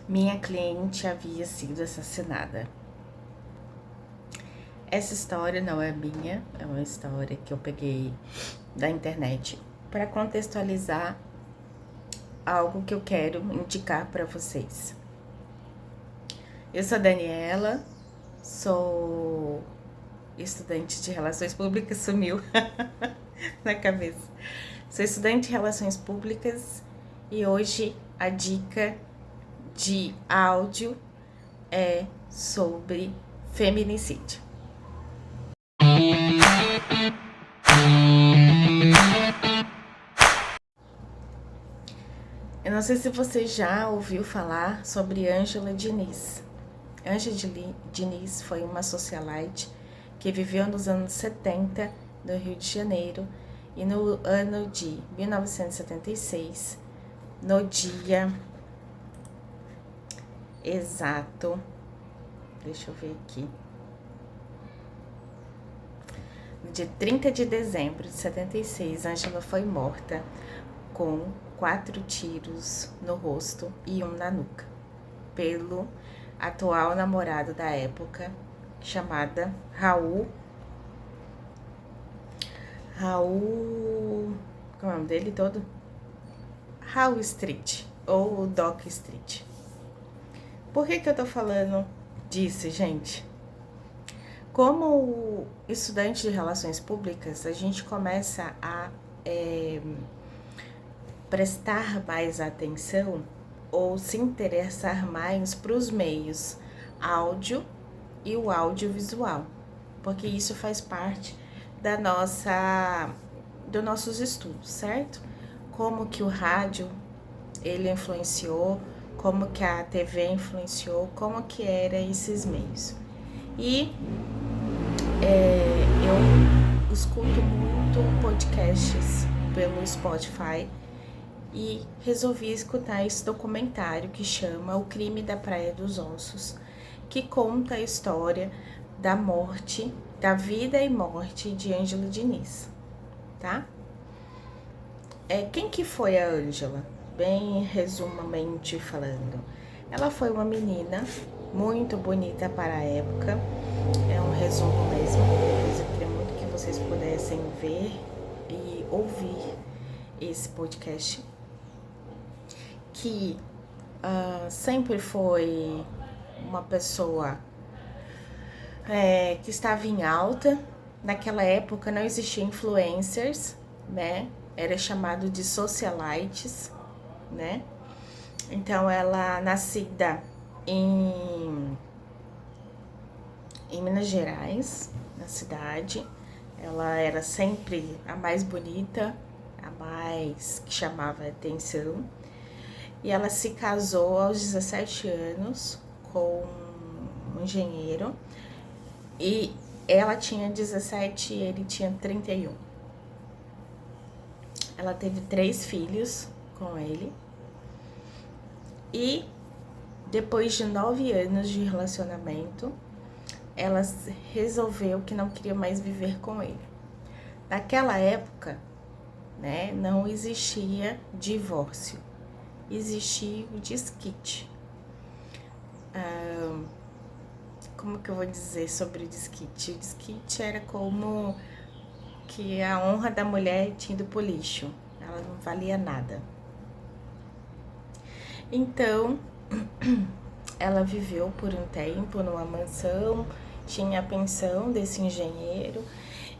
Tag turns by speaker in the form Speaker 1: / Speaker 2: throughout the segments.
Speaker 1: minha cliente havia sido assassinada. Essa história não é minha, é uma história que eu peguei da internet para contextualizar algo que eu quero indicar para vocês. Eu sou Daniela, sou estudante de Relações Públicas, sumiu na cabeça. Sou estudante de Relações Públicas e hoje a dica de áudio é sobre feminicídio. Eu não sei se você já ouviu falar sobre Ângela Diniz. Ângela Diniz foi uma socialite que viveu nos anos 70 no Rio de Janeiro e no ano de 1976, no dia exato, deixa eu ver aqui, no dia 30 de dezembro de 76, Ângela foi morta com 4 tiros no rosto e 1 na nuca, pelo atual namorado da época, chamada Raul, como é o nome dele todo? Raul Street, ou Doc Street. Por que eu tô falando disso, gente? Como estudante de relações públicas, a gente começa a prestar mais atenção ou se interessar mais para os meios áudio e o audiovisual, porque isso faz parte dos nossos estudos, certo? Como que o rádio ele influenciou, como que a TV influenciou, como que eram esses meios. E eu escuto muito podcasts pelo Spotify e resolvi escutar esse documentário que chama O Crime da Praia dos Ossos, que conta a história da morte, da vida e morte de Ângela Diniz, tá? Quem que foi a Ângela? Bem resumamente falando, ela foi uma menina muito bonita para a época, é um resumo mesmo, depois eu queria muito que vocês pudessem ver e ouvir esse podcast, que sempre foi uma pessoa que estava em alta. Naquela época não existia influencers, né? Era chamado de socialites, né? Então ela nascida em Minas Gerais, na cidade, ela era sempre a mais bonita, a mais que chamava atenção. E ela se casou aos 17 anos com um engenheiro. E ela tinha 17 e ele tinha 31. Ela teve 3 filhos com ele. E depois de 9 anos de relacionamento, ela resolveu que não queria mais viver com ele. Naquela época, né, não existia divórcio. Existia o desquite. Como que eu vou dizer sobre o desquite? O desquite era como que a honra da mulher tinha ido pro lixo. Ela não valia nada. Então, ela viveu por um tempo numa mansão, tinha a pensão desse engenheiro.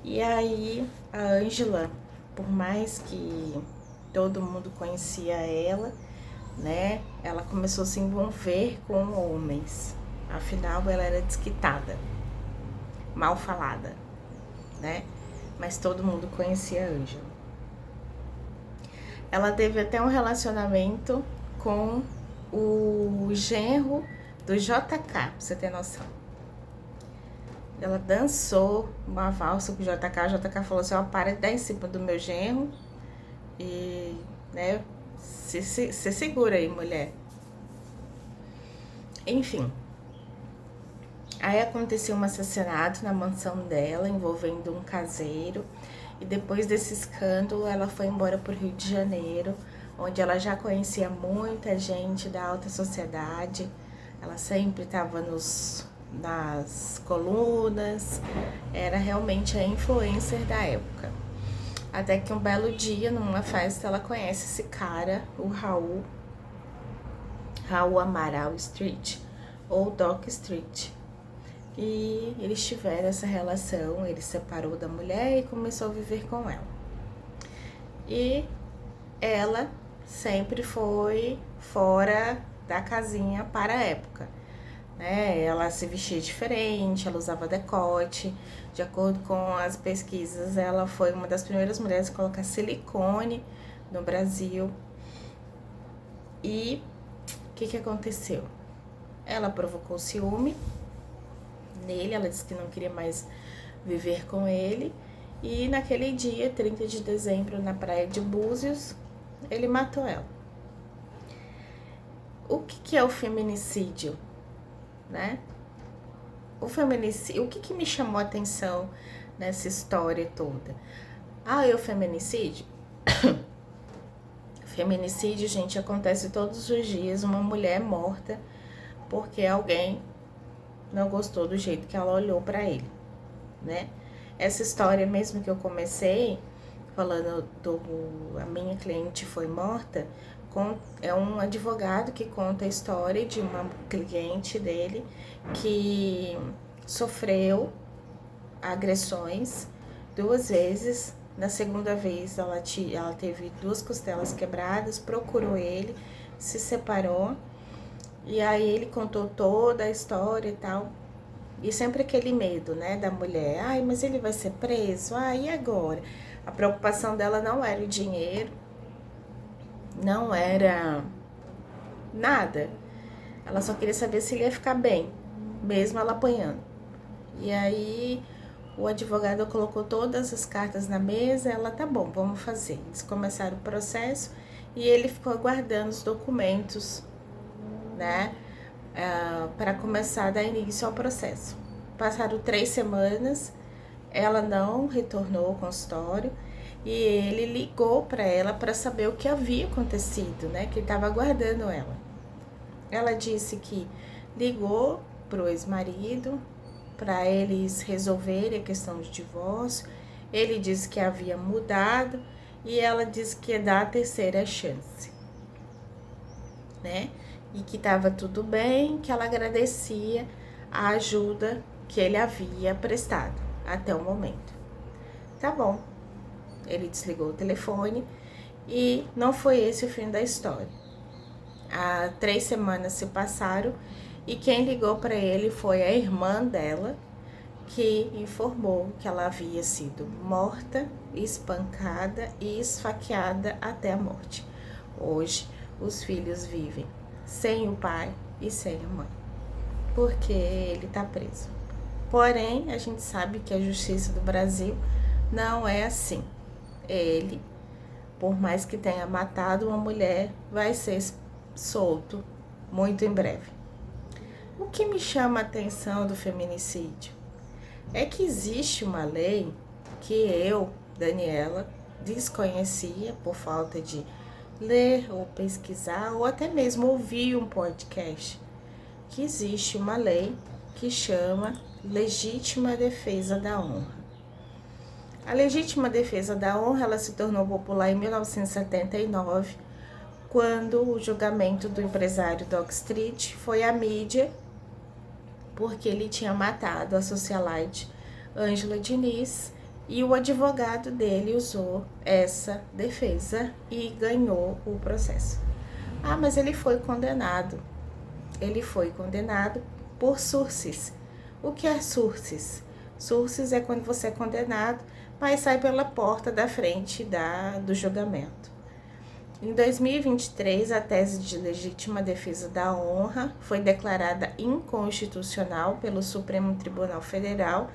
Speaker 1: E aí, a Ângela, por mais que todo mundo conhecia ela, né, ela começou a se envolver com homens. Afinal, ela era desquitada, mal falada, né? Mas todo mundo conhecia a Ângela. Ela teve até um relacionamento com o genro do JK, pra você ter noção. Ela dançou uma valsa com o JK falou assim, ó, para de dar em cima do meu genro e, né, se segura aí, mulher. Enfim. Aí aconteceu um assassinato na mansão dela, envolvendo um caseiro. E depois desse escândalo, ela foi embora pro Rio de Janeiro, onde ela já conhecia muita gente da alta sociedade. Ela sempre estava nas colunas, era realmente a influencer da época. Até que um belo dia, numa festa, ela conhece esse cara, o Raul Amaral Street, ou Doc Street. E eles tiveram essa relação, ele separou da mulher e começou a viver com ela. E ela sempre foi fora da casinha para a época, né? Ela se vestia diferente, ela usava decote. De acordo com as pesquisas, ela foi uma das primeiras mulheres a colocar silicone no Brasil. E o que aconteceu? Ela provocou ciúme nele, ela disse que não queria mais viver com ele. E naquele dia, 30 de dezembro, na praia de Búzios, ele matou ela. O que é o feminicídio, né? O feminicídio, o que me chamou a atenção nessa história toda? O feminicídio? Feminicídio, gente, acontece todos os dias, uma mulher morta porque alguém não gostou do jeito que ela olhou para ele, né? Essa história mesmo que eu comecei falando a minha cliente foi morta, é um advogado que conta a história de uma cliente dele que sofreu agressões 2 vezes. Na segunda vez ela teve 2 costelas quebradas, procurou ele, se separou, e aí ele contou toda a história e tal. E sempre aquele medo, né, da mulher. Mas ele vai ser preso? E agora? A preocupação dela não era o dinheiro, não era nada. Ela só queria saber se ele ia ficar bem, mesmo ela apanhando. E aí o advogado colocou todas as cartas na mesa, ela, tá bom, vamos fazer. Eles começaram o processo e ele ficou aguardando os documentos, né, para começar a dar início ao processo. Passaram 3 semanas, ela não retornou ao consultório e ele ligou para ela para saber o que havia acontecido, né, que ele estava aguardando ela. Ela disse que ligou para o ex-marido para eles resolverem a questão de divórcio. Ele disse que havia mudado e ela disse que ia dar a 3ª chance, né? E que estava tudo bem, que ela agradecia a ajuda que ele havia prestado até o momento. Tá bom. Ele desligou o telefone e não foi esse o fim da história. 3 semanas se passaram e quem ligou para ele foi a irmã dela, que informou que ela havia sido morta, espancada e esfaqueada até a morte. Hoje, os filhos vivem sem o pai e sem a mãe, porque ele está preso. Porém, a gente sabe que a justiça do Brasil não é assim. Ele, por mais que tenha matado uma mulher, vai ser solto muito em breve. O que me chama a atenção do feminicídio é que existe uma lei que eu, Daniela, desconhecia por falta de ler ou pesquisar ou até mesmo ouvir um podcast, que existe uma lei que chama Legítima Defesa da Honra. A Legítima Defesa da Honra, ela se tornou popular em 1979, quando o julgamento do empresário Doc Street foi à mídia, porque ele tinha matado a socialite Ângela Diniz, e o advogado dele usou essa defesa e ganhou o processo. Mas ele foi condenado. Ele foi condenado por sursis. O que é sursis? Sursis é quando você é condenado, mas sai pela porta da frente do julgamento. Em 2023, a tese de legítima defesa da honra foi declarada inconstitucional pelo Supremo Tribunal Federal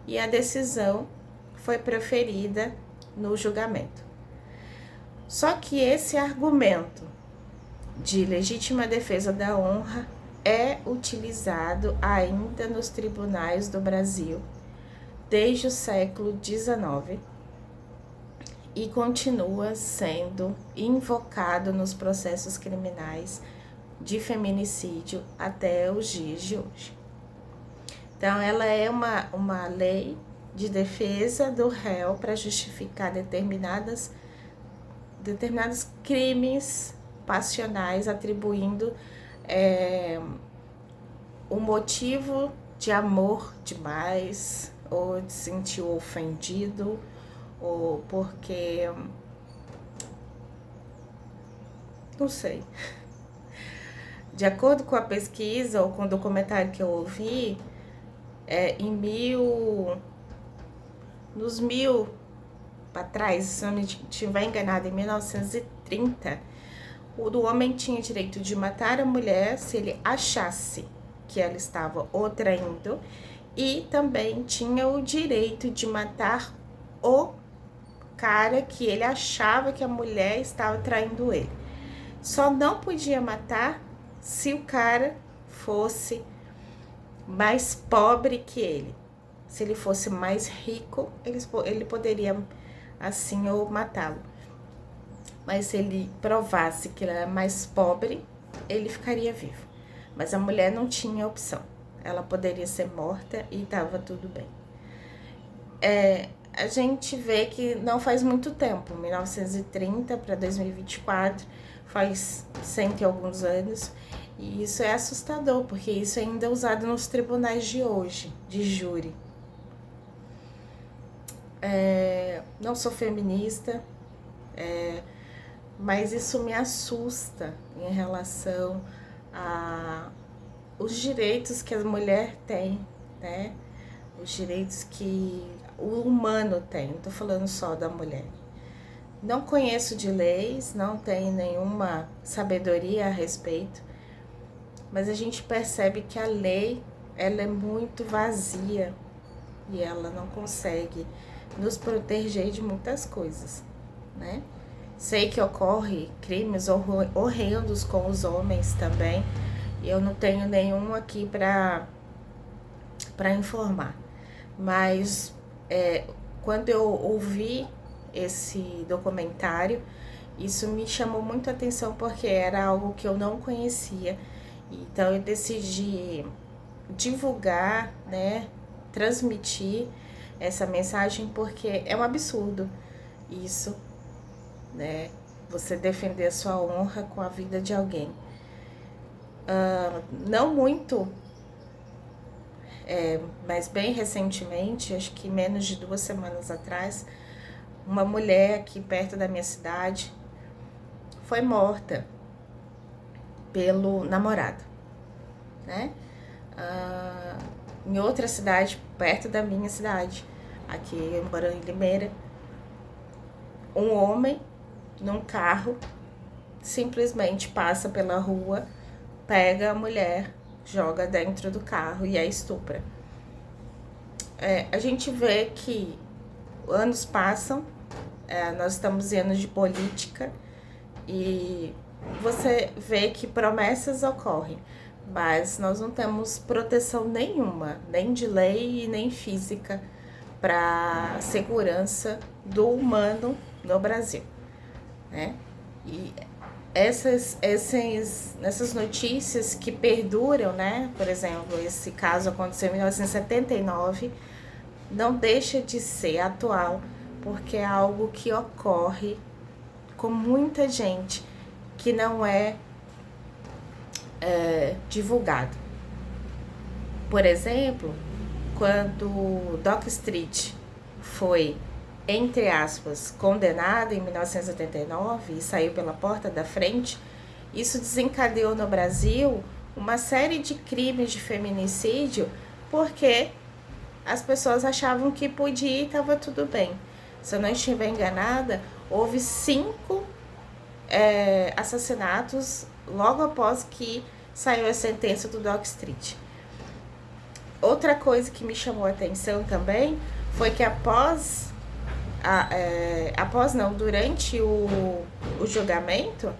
Speaker 1: e a decisão foi proferida no julgamento. Só que esse argumento de legítima defesa da honra é utilizado ainda nos tribunais do Brasil desde o século XIX e continua sendo invocado nos processos criminais de feminicídio até os dias de hoje. Então, ela é uma lei de defesa do réu para justificar determinados crimes passionais, atribuindo o motivo de amor demais, ou de sentir ofendido, ou porque... não sei. De acordo com a pesquisa, ou com o documentário que eu ouvi, nos mil para trás, se eu não estiver enganada, em 1930, o homem tinha direito de matar a mulher se ele achasse que ela estava o traindo, e também tinha o direito de matar o cara que ele achava que a mulher estava traindo ele. Só não podia matar se o cara fosse mais pobre que ele. Se ele fosse mais rico, ele poderia assim ou matá-lo. Mas se ele provasse que ele era mais pobre, ele ficaria vivo. Mas a mulher não tinha opção. Ela poderia ser morta e estava tudo bem. A gente vê que não faz muito tempo, 1930 para 2024, faz 100 e alguns anos, e isso é assustador, porque isso ainda é usado nos tribunais de hoje, de júri. Não sou feminista, mas isso me assusta em relação a os direitos que a mulher tem, né? Os direitos que o humano tem, não tô falando só da mulher. Não conheço de leis, não tenho nenhuma sabedoria a respeito, mas a gente percebe que a lei, ela é muito vazia e ela não consegue nos proteger de muitas coisas, né? Sei que ocorre crimes horrendos com os homens também, e eu não tenho nenhum aqui para informar. Mas quando eu ouvi esse documentário, isso me chamou muito a atenção, porque era algo que eu não conhecia. Então eu decidi divulgar, né, transmitir essa mensagem, porque é um absurdo isso, né, você defender a sua honra com a vida de alguém. Não muito, mas bem recentemente, acho que menos de 2 semanas atrás, uma mulher aqui perto da minha cidade foi morta pelo namorado, né? Em outra cidade, perto da minha cidade, aqui em Barão de Limeira, um homem num carro simplesmente passa pela rua, pega a mulher, joga dentro do carro e a estupra. A gente vê que anos passam, nós estamos em anos de política, e você vê que promessas ocorrem, mas nós não temos proteção nenhuma, nem de lei e nem física, para a segurança do humano no Brasil, né? E essas notícias que perduram, né? Por exemplo, esse caso aconteceu em 1979, não deixa de ser atual, porque é algo que ocorre com muita gente que não é divulgado. Por exemplo, quando Dock Street foi, entre aspas, condenado em 1979 e saiu pela porta da frente, isso desencadeou no Brasil uma série de crimes de feminicídio, porque as pessoas achavam que podia e estava tudo bem. Se eu não estiver enganada, houve 5 assassinatos logo após que saiu a sentença do Dock Street. Outra coisa que me chamou a atenção também foi que durante o julgamento,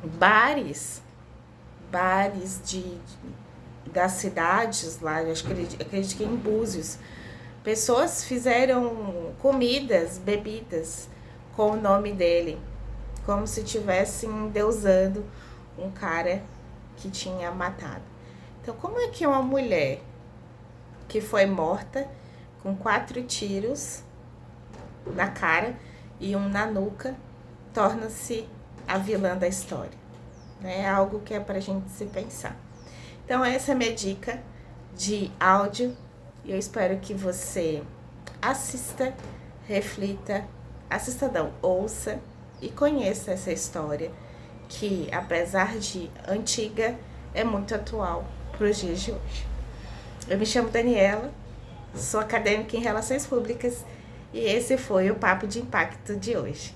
Speaker 1: bares das cidades lá, acredito que em Búzios, Pessoas fizeram comidas, bebidas com o nome dele, como se estivessem endeusando um cara que tinha matado. Então, como é que uma mulher que foi morta com 4 tiros na cara e um na nuca torna-se a vilã da história? É algo que é pra gente se pensar. Então, essa é a minha dica de áudio e eu espero que você assista, reflita, ouça e conheça essa história que, apesar de antiga, é muito atual para os dias de hoje. Eu me chamo Daniela, sou acadêmica em Relações Públicas e esse foi o Papo de Impacto de hoje.